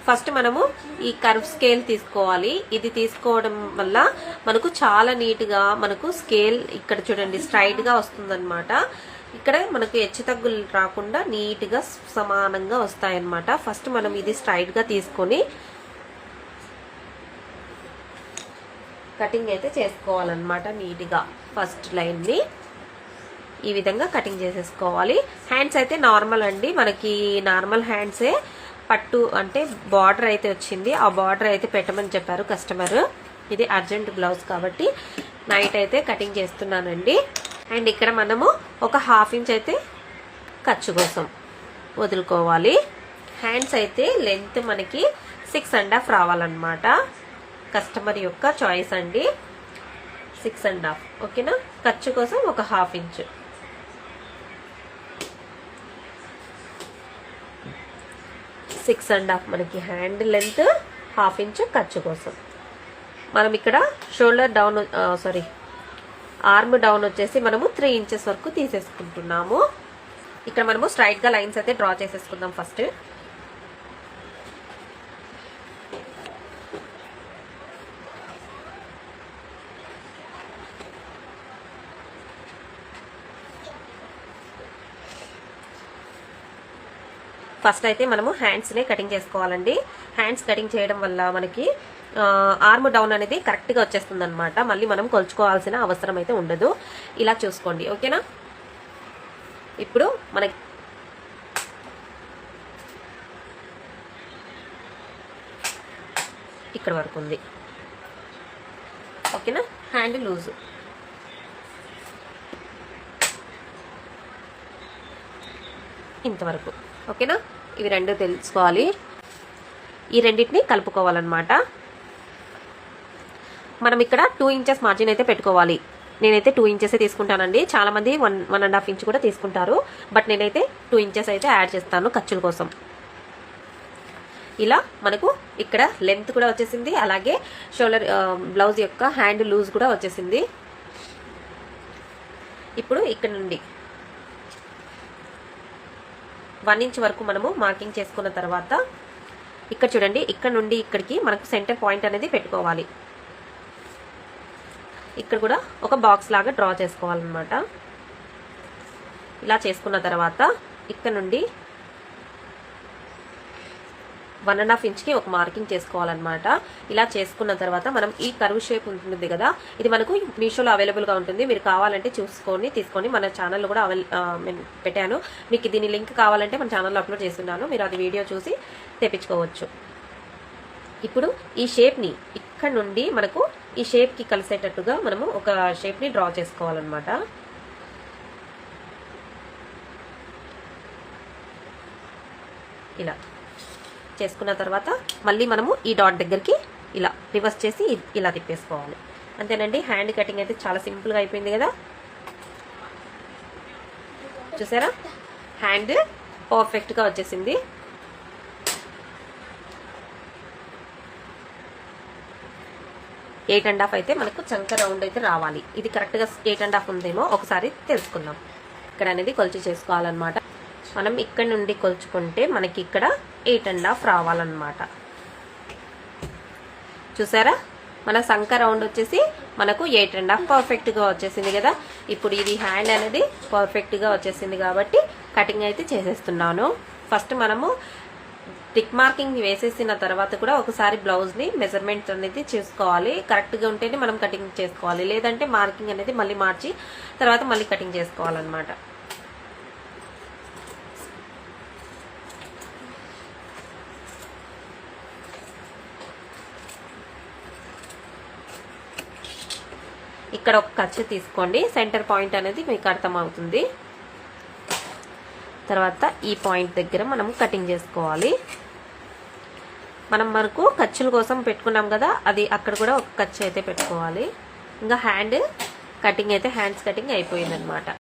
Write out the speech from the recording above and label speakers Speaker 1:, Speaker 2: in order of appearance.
Speaker 1: First మనము ఈ curve scale తీసుకోవాలి. ఇది తీసుకోవడం వల్ల మనకు చాలా నీట్గా మనకు స్కేల్ ఇక్కడ చూడండి స్ట్రైట్ గా వస్తుందన్నమాట. ఇక్కడ మనకు హెచ్చు తగ్గులు రాకుండా నీట్గా సమానంగా వస్తాయన్నమాట. ఫస్ట్ మనం ఇది స్ట్రైట్ గా తీసుకొని కటింగ్ అయితే చేసుకోవాలన్నమాట. నీట్గా ఫస్ట్ లైన్ ని ఈ విధంగా కటింగ్ చేసేసుకోవాలి. హ్యాండ్స్ అయితే నార్మల్ అండి, మనకి నార్మల్ హ్యాండ్సే. పట్టు అంటే బార్డర్ అయితే వచ్చింది, ఆ బార్డర్ అయితే పెట్టమని చెప్పారు కస్టమర్. ఇది అర్జెంట్ బ్లౌజ్ కాబట్టి నైట్ అయితే కటింగ్ చేస్తున్నానండి. అండ్ ఇక్కడ మనము ఒక 1/2 ఇంచ్ అయితే ఖర్చు కోసం వదులుకోవాలి. హ్యాండ్స్ అయితే లెంత్ మనకి 6.5 రావాలన్నమాట. కస్టమర్ యొక్క చాయిస్ అండి, 6.5. ఓకేనా? ఖర్చు కోసం ఒక 1/2 ఇంచ్. సిక్స్ అండ్ హాఫ్ మనకి హ్యాండ్ లెంత్, 1/2 ఇంచ్ ఖర్చు కోసం. మనం ఇక్కడ షోల్డర్ డౌన్ ఆర్మ్ డౌన్ వచ్చేసి మనము 3 ఇంచెస్ వరకు తీసేసుకుంటున్నాము. ఇక్కడ మనము స్ట్రైట్ గా లైన్స్ అయితే డ్రా చేసేసుకుందాం ఫస్ట్. ఫస్ట్ అయితే మనము హ్యాండ్స్ నే కటింగ్ చేసుకోవాలండి. హ్యాండ్స్ కటింగ్ చేయడం వల్ల మనకి ఆర్మ్ డౌన్ అనేది కరెక్ట్ గా వచ్చేస్తుంది అనమాట. మళ్ళీ మనం కొలుచుకోవాల్సిన అవసరం అయితే ఉండదు. ఇలా చూసుకోండి, ఓకేనా? ఇప్పుడు మనకి ఇక్కడ వరకు ఉంది, ఓకేనా? హ్యాండ్ లూజ్ ఇంతవరకు, ఓకేనా? ఇవి రెండు తెలుసుకోవాలి. ఈ రెండింటిని కలుపుకోవాలన్నమాట. మనం ఇక్కడ 2 ఇంచెస్ మార్జిన్ అయితే పెట్టుకోవాలి. నేనైతే 2 ఇంచెస్ తీసుకుంటానండి. చాలా మంది 1.5 ఇంచ్ కూడా తీసుకుంటారు, బట్ నేనైతే 2 ఇంచెస్ అయితే యాడ్ చేస్తాను ఖర్చుల కోసం. ఇలా మనకు ఇక్కడ లెంత్ కూడా వచ్చేసింది, అలాగే షోల్డర్ బ్లౌజ్ యొక్క హ్యాండ్ లూజ్ కూడా వచ్చేసింది. ఇప్పుడు ఇక్కడ నుండి 1 ఇంచ్ వరకు మనము మార్కింగ్ చేసుకున్న తర్వాత ఇక్కడ చూడండి, ఇక్కడ నుండి ఇక్కడికి మనకు సెంటర్ పాయింట్ అనేది పెట్టుకోవాలి. ఇక్కడ కూడా ఒక బాక్స్ లాగా డ్రా చేసుకోవాలన్నమాట. ఇలా చేసుకున్న తర్వాత ఇక్కడ నుండి 1.5 ఇంచ్కి ఒక మార్కింగ్ చేసుకోవాలన్నమాట. ఇలా చేసుకున్న తర్వాత మనం ఈ కర్వ్ షేప్ ఉంటుంది కదా, ఇది మనకు మీషోలో అవైలబుల్గా ఉంటుంది. మీరు కావాలంటే చూసుకొని తీసుకొని, మన ఛానల్లో కూడా పెట్టాను. మీకు దీని లింక్ కావాలంటే మన ఛానల్లో అప్లోడ్ చేస్తున్నాను, మీరు అది వీడియో చూసి తెప్పించుకోవచ్చు. ఇప్పుడు ఈ షేప్ని ఇక్కడ నుండి మనకు ఈ షేప్కి కలిసేటట్టుగా మనము ఒక షేప్ని డ్రా చేసుకోవాలన్నమాట. ఇలా చేసుకున్న తర్వాత మళ్ళీ మనము ఈ డాట్ దగ్గరికి ఇలా రివర్స్ చేసి ఇలా తిప్పేసుకోవాలి. అంతేనండి, హ్యాండ్ కటింగ్ అయితే చాలా సింపుల్గా అయిపోయింది కదా. చూసారా, హ్యాండ్ పర్ఫెక్ట్గా వచ్చేసింది. ఎయిట్ అండ్ హాఫ్ అయితే మనకు చంక రౌండ్ అయితే రావాలి. ఇది కరెక్ట్గా 8.5 ఉందేమో ఒకసారి తెలుసుకుందాం. ఇక్కడ అనేది కొలిచి చేసుకోవాలన్నమాట. మనం ఇక్కడ నుండి కొలుచుకుంటే మనకి ఇక్కడ 8.5 రావాలన్నమాట. చూసారా, మన సంక రౌండ్ వచ్చేసి మనకు 8.5 పర్ఫెక్ట్గా వచ్చేసింది కదా. ఇప్పుడు ఇది హ్యాండ్ అనేది పర్ఫెక్ట్గా వచ్చేసింది కాబట్టి కటింగ్ అయితే చేసేస్తున్నాను. ఫస్ట్ మనము టిక్ మార్కింగ్ వేసేసిన తర్వాత కూడా ఒకసారి బ్లౌజ్ని మెజర్మెంట్స్ అనేది చూసుకోవాలి. కరెక్ట్గా ఉంటేనే మనం కటింగ్ చేసుకోవాలి, లేదంటే మార్కింగ్ అనేది మళ్ళీ మార్చి తర్వాత మళ్ళీ కటింగ్ చేసుకోవాలన్నమాట. ఇక్కడ ఒక ఖర్చు తీసుకోండి, సెంటర్ పాయింట్ అనేది మీకు అర్థమవుతుంది. తర్వాత ఈ పాయింట్ దగ్గర మనం కటింగ్ చేసుకోవాలి. మనం మనకు ఖర్చుల కోసం పెట్టుకున్నాం కదా, అది అక్కడ కూడా ఒక ఖర్చు అయితే పెట్టుకోవాలి. ఇంకా హ్యాండ్ కటింగ్ అయితే హ్యాండ్స్ కటింగ్ అయిపోయిందనమాట.